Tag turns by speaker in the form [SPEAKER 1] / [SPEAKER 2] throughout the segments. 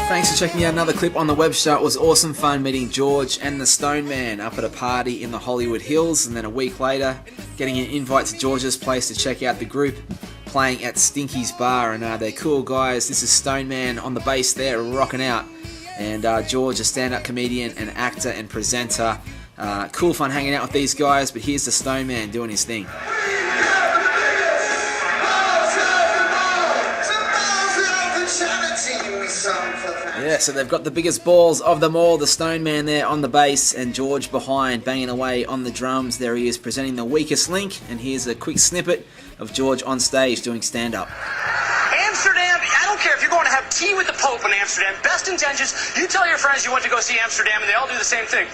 [SPEAKER 1] Thanks for checking out another clip on the web show. It was awesome fun meeting George and the Stoneman up at a party in the Hollywood Hills, and then a week later getting an invite to George's place to check out the group playing at Stinky's bar. And they're cool guys. This is Stoneman on the bass there, rocking out, and George, a stand-up comedian and actor and presenter. Cool fun hanging out with these guys, but here's the Stoneman doing his thing. Yeah, so they've got the biggest balls of them all, the Stoneman there on the bass and George behind banging away on the drums. There he is presenting the weakest link, and here's a quick snippet of George on stage doing stand-up.
[SPEAKER 2] Amsterdam, I don't care if you're going to have tea with the Pope in Amsterdam, best intentions, you tell your friends you went to go see Amsterdam and they all do the same thing.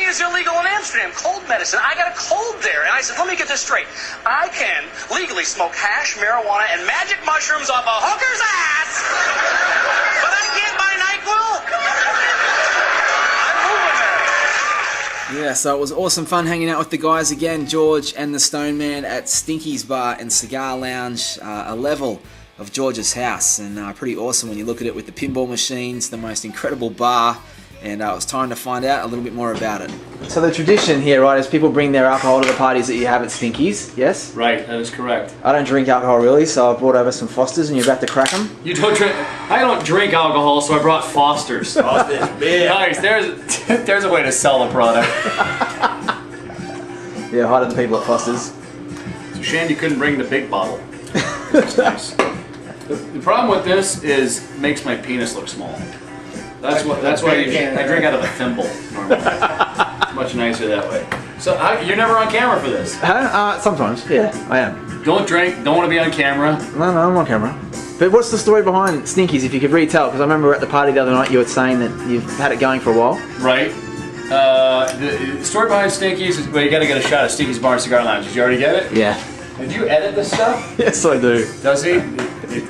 [SPEAKER 2] Is illegal in Amsterdam, cold medicine. I got a cold there, and I said, let me get this straight. I can legally smoke hash, marijuana, and magic mushrooms off a hooker's ass, but I can't buy NyQuil. I'm moving there.
[SPEAKER 1] Yeah, so it was awesome fun hanging out with the guys again, George and the Stoneman at Stinky's Bar and Cigar Lounge, a level of George's house, and pretty awesome when you look at it with the pinball machines, the most incredible bar. And it was time to find out a little bit more about it. So the tradition here, right, is people bring their alcohol to the parties that you have at Stinky's, yes?
[SPEAKER 3] Right, that is correct.
[SPEAKER 1] I don't drink alcohol really, so I brought over some Fosters and you're about to crack them?
[SPEAKER 3] You don't drink? I don't drink alcohol, so I brought Foster's.
[SPEAKER 4] Foster's, man.
[SPEAKER 3] Nice, there's a way to sell the product.
[SPEAKER 1] Yeah, hi to the people at Foster's.
[SPEAKER 3] It's a shame you couldn't bring the big bottle. That's nice. The problem with this is it makes my penis look small. That's why I drink out of a thimble normally. It's much nicer that way. So you're never on camera for this?
[SPEAKER 1] Sometimes, yeah, I am.
[SPEAKER 3] Don't drink, don't want to be on camera?
[SPEAKER 1] No, I'm on camera. But what's the story behind Stinky's, if you could retell? Because I remember at the party the other night you were saying that you've had it going for a while.
[SPEAKER 3] Right. The story behind Stinky's is, well, you got to get a shot of Stinky's Bar and Cigar Lounge. Did you already get it?
[SPEAKER 1] Yeah.
[SPEAKER 3] Did you edit this stuff?
[SPEAKER 1] Yes, I do.
[SPEAKER 3] Does he?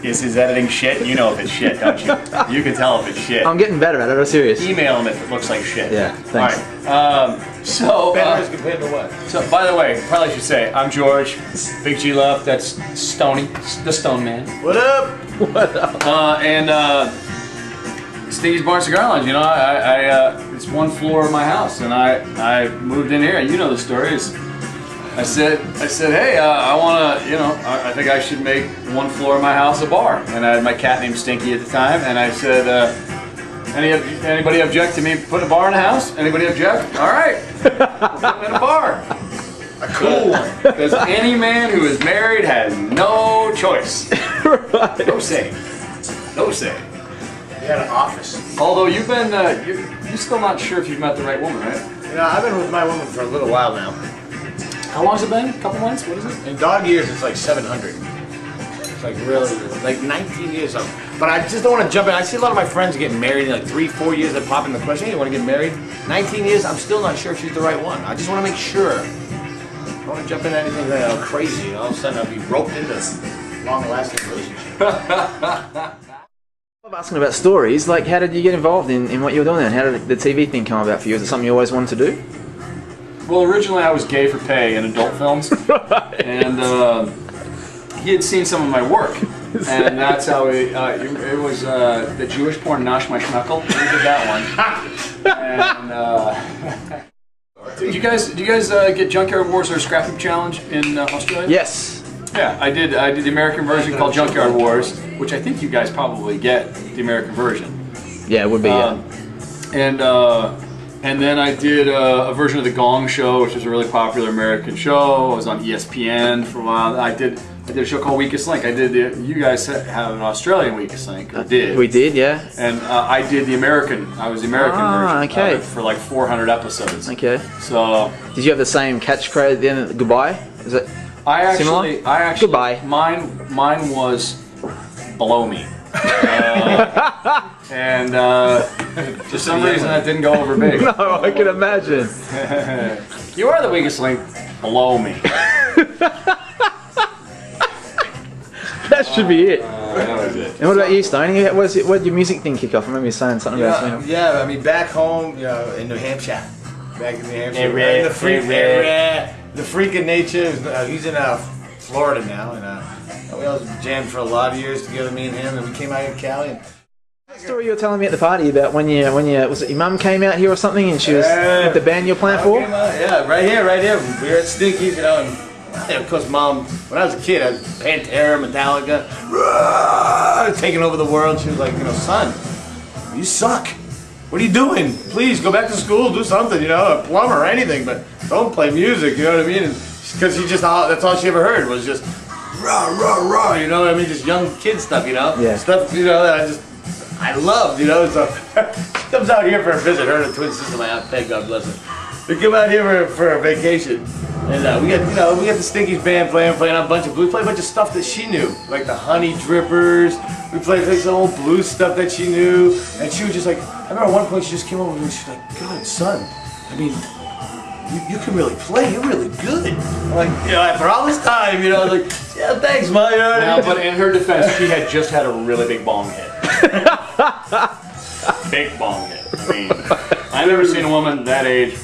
[SPEAKER 3] Is his editing shit? You know if it's shit, don't you? You can tell if it's shit.
[SPEAKER 1] I'm getting better at it, I'm serious.
[SPEAKER 3] Email him if it looks like shit.
[SPEAKER 1] Yeah, thanks.
[SPEAKER 3] Alright,
[SPEAKER 4] better as compared to what?
[SPEAKER 3] So, by the way, probably should say, I'm George, Big G Love, that's Stoney, the Stoneman.
[SPEAKER 4] What up?
[SPEAKER 1] What up?
[SPEAKER 3] Stinky's Bar and Cigar Lounge, you know, it's one floor of my house, and I moved in here, you know the story. I said, hey, I want to, you know, I think I should make one floor of my house a bar. And I had my cat named Stinky at the time, and I said, anybody object to me putting a bar in the house? Anybody object? All right, we're putting in a bar. A cool one. Because any man who is married has no choice.
[SPEAKER 1] Right.
[SPEAKER 3] No say. No say.
[SPEAKER 4] You had an office.
[SPEAKER 3] Although you've been, you're still not sure if you've met the right woman, right?
[SPEAKER 4] You know, I've been with my woman for a little while now.
[SPEAKER 3] How long's it been? A couple months? What is it?
[SPEAKER 4] In dog years, it's like 700. It's like really, like 19 years. But I just don't want to jump in. I see a lot of my friends getting married in like 3-4 years. They pop in the question, hey, you want to get married? 19 years, I'm still not sure if she's the right one. I just want to make sure. I don't want to jump into anything crazy. And all of a sudden, I'll be roped into this long-lasting relationship.
[SPEAKER 1] I'm asking about stories. Like, how did you get involved in what you were doing then? How did the TV thing come about for you? Is it something you always wanted to do?
[SPEAKER 3] Well, originally I was gay for pay in adult films,
[SPEAKER 1] Right.
[SPEAKER 3] And he had seen some of my work, and that's how it was the Jewish porn Nosh My Schmuckle. We did that one. And do you guys get Junkyard Wars or Scrap Heap Challenge in Australia?
[SPEAKER 1] Yes.
[SPEAKER 3] Yeah, I did the American version called Junkyard Wars, which I think you guys probably get the American version.
[SPEAKER 1] Yeah, it would be.
[SPEAKER 3] And then I did a version of the Gong Show, which was a really popular American show. I was on ESPN for a while. I did a show called Weakest Link. You guys have an Australian Weakest Link, or did?
[SPEAKER 1] We did, yeah.
[SPEAKER 3] And I did the American. I was the American version.
[SPEAKER 1] Okay.
[SPEAKER 3] For like 400 episodes.
[SPEAKER 1] Okay.
[SPEAKER 3] So.
[SPEAKER 1] Did you have the same catchphrase at the end? Goodbye. Is it?
[SPEAKER 3] I actually.
[SPEAKER 1] Goodbye.
[SPEAKER 3] Mine was below me. And for some reason that didn't go over big.
[SPEAKER 1] No, I can imagine.
[SPEAKER 3] You are the weakest link below me.
[SPEAKER 1] That should be it.
[SPEAKER 3] That was it.
[SPEAKER 1] And what about you, Stoney? Where did your music thing kick off? I remember you saying something about it.
[SPEAKER 4] Yeah, I mean, back home, you know, in New Hampshire. Back in New Hampshire. In the free area. the freak of nature. He's in Florida now, and we all jammed for a lot of years together, me and him, and we came out here in Cali. And
[SPEAKER 1] The story you were telling me at the party about when you was it your mum came out here or something, and she was with the band you're playing for?
[SPEAKER 4] Yeah, right here. We were at Stinky's, you know, and of course, Mom, when I was a kid, I was Pantera, Metallica, taking over the world. She was like, you know, son, you suck. What are you doing? Please go back to school, do something, you know, a plumber or anything, but don't play music, you know what I mean? Because she just, that's all she ever heard was just rah, rah, rah, you know what I mean? Just young kid stuff, you know?
[SPEAKER 1] Yeah.
[SPEAKER 4] Stuff, you know, that I loved, you know? So she comes out here for a visit, her and her twin sister, my Aunt Peg, God bless her. They come out here for a vacation. And we got the Stinky's band playing a bunch of blues, play a bunch of stuff that she knew, like the Honey Drippers. We played like some old blues stuff that she knew, and she was just like, I remember at one point she just came over and she's like, God, son, I mean, you can really play, you're really good. I'm like, you know, after all this time, you know, I was like, yeah, thanks, Ma. You know what I mean?
[SPEAKER 5] But in her defense, she had just had a really big bong hit. Big bong hit. I mean, I've never seen a woman that age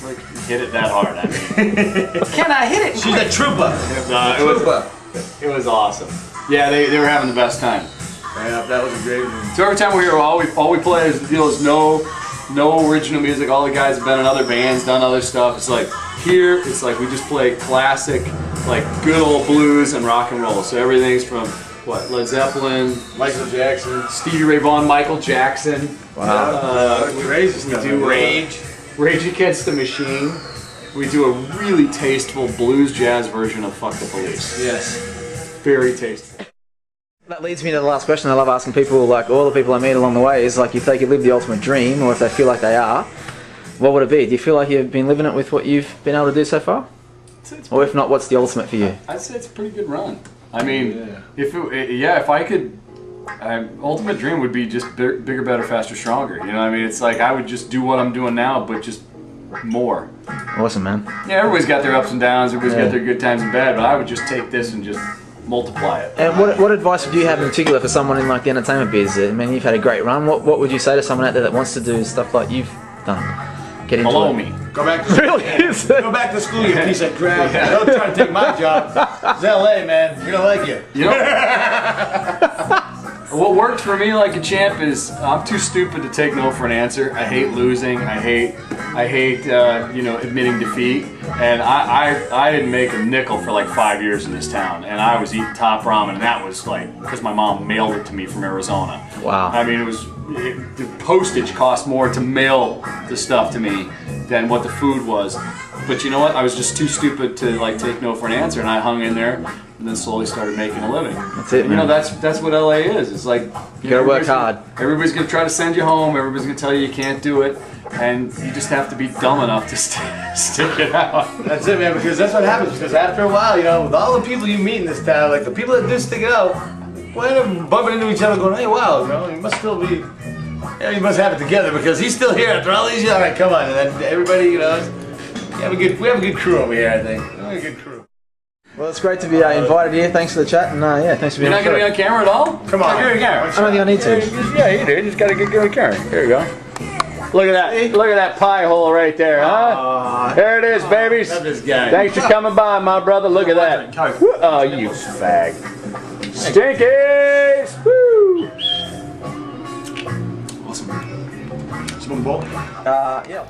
[SPEAKER 5] hit it that hard. I mean,
[SPEAKER 2] Can I hit it?
[SPEAKER 4] She's a trooper.
[SPEAKER 5] it was awesome. Yeah, they were having the best time.
[SPEAKER 4] Yeah, that was a great one.
[SPEAKER 3] So every time we're here, all we play is no original music. All the guys have been in other bands, done other stuff. It's like here, it's like we just play classic, like good old blues and rock and roll. So everything's from what, Led Zeppelin,
[SPEAKER 4] Michael Jackson,
[SPEAKER 3] Stevie Ray Vaughan, Michael Jackson.
[SPEAKER 4] Wow. Crazy stuff.
[SPEAKER 3] We do Rage Against the Machine. We do a really tasteful blues jazz version of Fuck the Police.
[SPEAKER 4] Yes.
[SPEAKER 3] Very tasteful.
[SPEAKER 1] That leads me to the last question I love asking people, like all the people I meet along the way, is like if they could live the ultimate dream, or if they feel like they are, what would it be? Do you feel like you've been living it with what you've been able to do so far? Or if not, what's the ultimate for you?
[SPEAKER 3] I'd say it's a pretty good run. I mean, if I could, ultimate dream would be just bigger, better, faster, stronger. You know what I mean? It's like I would just do what I'm doing now, but just more.
[SPEAKER 1] Awesome, man.
[SPEAKER 3] Yeah, everybody's got their ups and downs, everybody's got their good times and bad, but I would just take this and just multiply it.
[SPEAKER 1] And what advice would you have in particular for someone in like the entertainment biz? I mean, you've had a great run. What would you say to someone out there that wants to do stuff like you've done? Get into
[SPEAKER 3] Below
[SPEAKER 1] it.
[SPEAKER 3] me.
[SPEAKER 4] Go back to school. Go back to school, you piece of crap. Don't try to take my job. It's LA, man. We don't like you.
[SPEAKER 3] You know, what worked for me like a champ is I'm too stupid to take no for an answer. I hate losing. I hate admitting defeat. And I didn't make a nickel for like 5 years in this town, and I was eating top ramen, and that was like because my mom mailed it to me from Arizona.
[SPEAKER 1] Wow.
[SPEAKER 3] I mean, the postage cost more to mail the stuff to me than what the food was. But you know what? I was just too stupid to like take no for an answer, and I hung in there, and then slowly started making a living.
[SPEAKER 1] That's it,
[SPEAKER 3] and, you know,
[SPEAKER 1] man.
[SPEAKER 3] that's what LA is. It's like
[SPEAKER 1] You gotta work hard.
[SPEAKER 3] Everybody's gonna try to send you home. Everybody's gonna tell you can't do it, and you just have to be dumb enough to stick it out.
[SPEAKER 4] That's it, man, because that's what happens. Because after a while, you know, with all the people you meet in this town, like the people that do stick it out, we'll end up bumping into each other going, hey, wow, you know, you must still be, yeah, you must have it together because he's still here after all these years. All right, come on. And then everybody, you know, we have a good crew over here, I think. We have a good crew.
[SPEAKER 1] Well, it's great to be invited here. Thanks for the chat, and thanks for being
[SPEAKER 3] You're not gonna be on camera at all?
[SPEAKER 4] Come on.
[SPEAKER 3] You're on camera.
[SPEAKER 1] I don't think I need to.
[SPEAKER 3] Yeah, you do. You just gotta get good on camera. Here you go. Look at that. Look at that pie hole right there, huh? There it is, babies.
[SPEAKER 4] Love this guy.
[SPEAKER 3] Thanks for coming by, my brother. Look at that. Oh, you fag. Stinkies! Woo!
[SPEAKER 4] Awesome. Spoon bowl?
[SPEAKER 1] Yeah.